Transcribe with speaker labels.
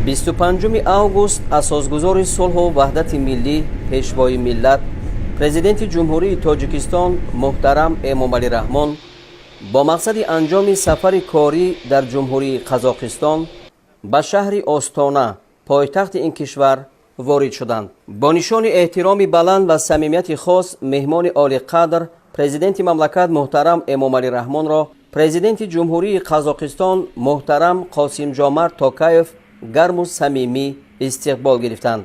Speaker 1: 25 август асосгузори сулҳу ваҳдати миллӣ, пешвои миллат, президенти ҷумҳурии Тоҷикистон муҳтарам Эмомалӣ Раҳмон бо мақсади анҷоми сафари корӣ дар ҷумҳурии Қазоқистон ба шаҳри Остона, пойтахти ин кишвар ворид шуданд. Бо нишони эҳтироми баланд ва самимияти хос, меҳмони олиқадр президенти мамлакат муҳтарам Эмомалӣ Раҳмонро президенти ҷумҳурии Қазоқистон муҳтарам Қосимҷомарт Токаев гарму самимӣ истиқбол гирифтанд.